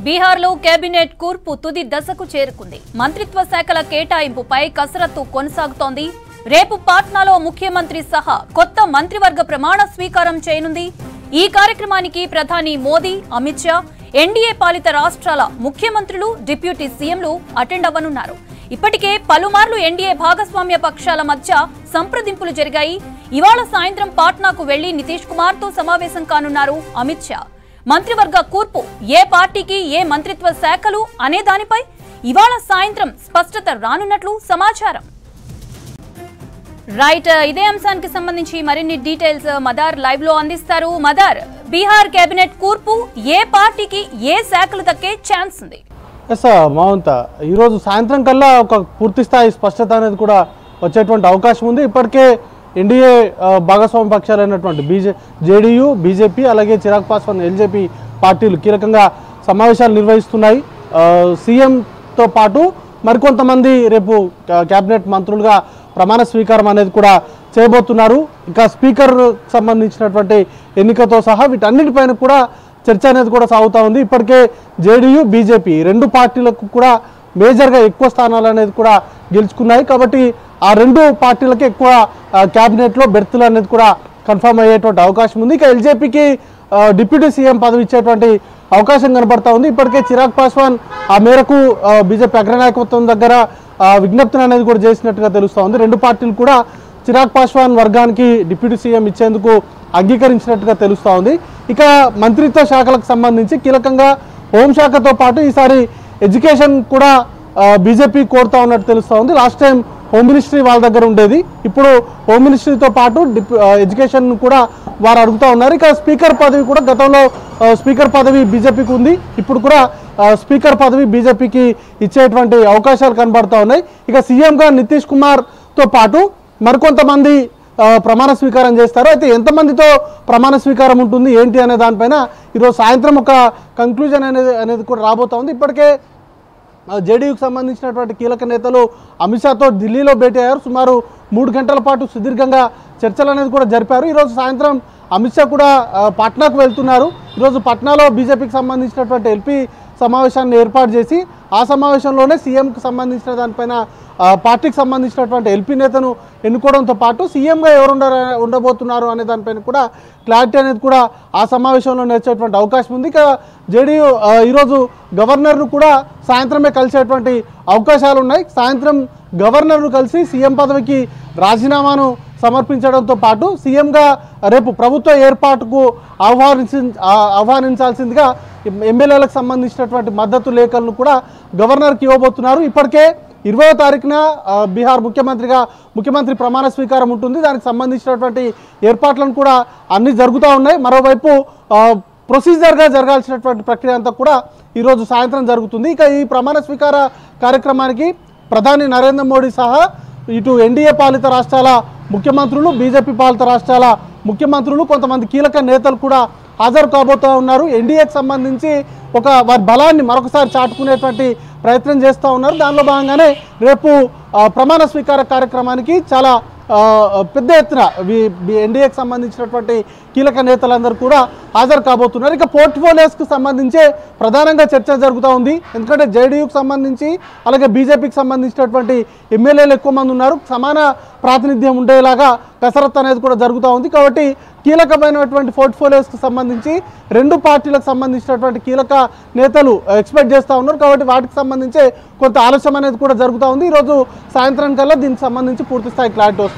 బీహార్లో కేబినెట్ కూర్పు తుది దశకు చేరుకుంది. మంత్రిత్వ శాఖల కేటాయింపుపై కసరత్తు కొనసాగుతోంది. రేపు పాట్నాలో ముఖ్యమంత్రి సహా కొత్త మంత్రివర్గ ప్రమాణ స్వీకారం చేయనుంది. ఈ కార్యక్రమానికి ప్రధాని మోదీ, అమిత్ షా, ఎన్డీఏ పాలిత రాష్ట్రాల ముఖ్యమంత్రులు, డిప్యూటీ సీఎంలు అటెండ్ అవ్వనున్నారు. ఇప్పటికే పలుమార్లు ఎన్డీఏ భాగస్వామ్య పక్షాల మధ్య సంప్రదింపులు జరిగాయి. ఇవాళ సాయంత్రం పాట్నాకు వెళ్లి నితీష్ కుమార్ తో సమావేశం కానున్నారు అమిత్ షా. మంత్రివర్గ కూర్పు ఏ పార్టీకి ఏ మంత్రిత్వ శాఖలు అనే దానిపై ఇవాళ సాయంత్రం స్పష్టత రానున్నట్లు సమాచారం. రైట్, ఇదే అంశానికి సంబంధించి మరిన్ని డీటెయిల్స్ మదార్ లైవ్ లో అందిస్తారు. మదార్, బీహార్ కేబినెట్ కూర్పు ఏ పార్టీకి ఏ శాఖలు దక్కే ఛాన్స్ ఉంది? మౌంత ఈరోజు సాయంత్రం కల్లా ఒక పూర్తి స్థాయి స్పష్టత అనేది కూడా వచ్చేటువంటి అవకాశం ఉంది. ఇప్పటికే ఎన్డీఏ భాగస్వామ్య పక్షాలైనటువంటి జేడీయూ, బీజేపీ, అలాగే చిరాగ్ పాస్వాన్, ఎల్జేపీ పార్టీలు కీలకంగా సమావేశాలు నిర్వహిస్తున్నాయి. సీఎంతో పాటు మరికొంతమంది రేపు కేబినెట్ మంత్రులుగా ప్రమాణ స్వీకారం అనేది కూడా చేయబోతున్నారు. ఇంకా స్పీకర్ సంబంధించినటువంటి ఎన్నికతో సహా వీటన్నిటిపైన కూడా చర్చ అనేది కూడా సాగుతూ ఉంది. ఇప్పటికే జేడీయూ, బీజేపీ రెండు పార్టీలకు కూడా మేజర్గా ఎక్కువ స్థానాలు అనేది కూడా గెలుచుకున్నాయి. కాబట్టి ఆ రెండు పార్టీలకి ఎక్కువ క్యాబినెట్లో బెర్తులు అనేది కూడా కన్ఫర్మ్ అయ్యేటువంటి అవకాశం ఉంది. ఇక ఎల్జేపీకి డిప్యూటీ సీఎం పదవి ఇచ్చేటువంటి అవకాశం కనబడతా ఉంది. ఇప్పటికే చిరాగ్ పాస్వాన్ ఆ మేరకు బీజేపీ అగ్రనాయకత్వం దగ్గర విజ్ఞప్తిని అనేది కూడా చేసినట్టుగా తెలుస్తూ ఉంది. రెండు పార్టీలు కూడా చిరాగ్ పాస్వాన్ వర్గానికి డిప్యూటీ సీఎం ఇచ్చేందుకు అంగీకరించినట్టుగా తెలుస్తూ ఉంది. ఇక మంత్రిత్వ శాఖలకు సంబంధించి కీలకంగా హోంశాఖతో పాటు ఈసారి ఎడ్యుకేషన్ కూడా బీజేపీ కోరుతా ఉన్నట్టు తెలుస్తూ ఉంది. లాస్ట్ టైం హోమ్ మినిస్ట్రీ వాళ్ళ దగ్గర ఉండేది, ఇప్పుడు హోమ్ మినిస్ట్రీతో పాటు ఎడ్యుకేషన్ కూడా వారు అడుగుతూ ఉన్నారు. ఇక స్పీకర్ పదవి కూడా గతంలో స్పీకర్ పదవి బీజేపీకి ఉంది, ఇప్పుడు కూడా స్పీకర్ పదవి బీజేపీకి ఇచ్చేటువంటి అవకాశాలు కనబడుతూ ఉన్నాయి. ఇక సీఎంగా నితీష్ కుమార్తో పాటు మరికొంతమంది ప్రమాణ స్వీకారం చేస్తారు. అయితే ఎంతమందితో ప్రమాణ స్వీకారం ఉంటుంది ఏంటి అనే దానిపైన ఈరోజు సాయంత్రం ఒక కంక్లూజన్ అనేది కూడా రాబోతా ఉంది. ఇప్పటికే జేడీయూకి సంబంధించినటువంటి కీలక నేతలు అమిత్ షాతో ఢిల్లీలో భేటీ అయ్యారు. సుమారు 3 గంటల పాటు సుదీర్ఘంగా చర్చలు అనేది కూడా జరిపారు. ఈరోజు సాయంత్రం అమిత్ షా కూడా పాట్నాకు వెళ్తున్నారు. ఈరోజు పాట్నాలో బీజేపీకి సంబంధించినటువంటి ఎల్పీ సమావేశాన్ని ఏర్పాటు చేసి ఆ సమావేశంలోనే సీఎంకి సంబంధించిన దానిపైన పార్టీకి సంబంధించినటువంటి ఎల్పీ నేతను ఎన్నుకోవడంతో పాటు సీఎంగా ఎవరు ఉండబోతున్నారు అనే దానిపైన కూడా క్లారిటీ అనేది కూడా ఆ సమావేశంలో నేర్చేటువంటి అవకాశం ఉంది. ఇక జేడీయూ ఈరోజు గవర్నర్ను కూడా సాయంత్రమే కలిసేటువంటి అవకాశాలు ఉన్నాయి. సాయంత్రం గవర్నర్ను కలిసి సీఎం పదవికి రాజీనామాను సమర్పించడంతో పాటు సీఎంగా రేపు ప్రభుత్వ ఏర్పాటుకు ఆహ్వానించాల్సిందిగా ఎమ్మెల్యేలకు సంబంధించినటువంటి మద్దతు లేఖలను కూడా గవర్నర్కి ఇవ్వబోతున్నారు. ఇప్పటికే 20వ తారీఖున బీహార్ ముఖ్యమంత్రి ప్రమాణ స్వీకారం ఉంటుంది. దానికి సంబంధించినటువంటి ఏర్పాట్లను కూడా అన్ని జరుగుతూ ఉన్నాయి. మరోవైపు ప్రొసీజర్గా జరగాల్సినటువంటి ప్రక్రియ అంతా కూడా ఈరోజు సాయంత్రం జరుగుతుంది. ఇక ఈ ప్రమాణ స్వీకార కార్యక్రమానికి ప్రధాని నరేంద్ర మోడీ సహా ఇటు ఎన్డీఏ పాలిత రాష్ట్రాల ముఖ్యమంత్రులు, బీజేపీ పాలిత రాష్ట్రాల ముఖ్యమంత్రులు, కొంతమంది కీలక నేతలు కూడా హాజరు కాబోతూ ఉన్నారు. ఎన్డీఏకి సంబంధించి వారి బలాన్ని మరొకసారి చాటుకునేటువంటి ప్రయత్నం చేస్తూ ఉన్నారు. దానిలో భాగంగానే రేపు ప్రమాణ స్వీకార కార్యక్రమానికి చాలా పెద్ద ఎత్తున ఎన్డీఏకి సంబంధించినటువంటి కీలక నేతలందరూ కూడా హాజరు కాబోతున్నారు. ఇక పోర్ట్ఫోలియోస్కి సంబంధించే ప్రధానంగా చర్చ జరుగుతూ ఉంది. ఎందుకంటే జేడీయూకి సంబంధించి అలాగే బీజేపీకి సంబంధించినటువంటి ఎమ్మెల్యేలు ఎక్కువ మంది ఉన్నారు. సమాన ప్రాతినిధ్యం ఉండేలాగా కసరత్తు అనేది కూడా జరుగుతూ ఉంది. కాబట్టి కీలకమైనటువంటి పోర్ట్ఫోలియోస్కి సంబంధించి రెండు పార్టీలకు సంబంధించినటువంటి కీలక నేతలు ఎక్స్పెక్ట్ చేస్తూ ఉన్నారు. కాబట్టి వాటికి సంబంధించి కొంత ఆలస్యం అనేది కూడా జరుగుతూ ఉంది. ఈరోజు సాయంత్రం కల్లా దీనికి సంబంధించి పూర్తి స్థాయి క్లారిటీ వస్తుంది.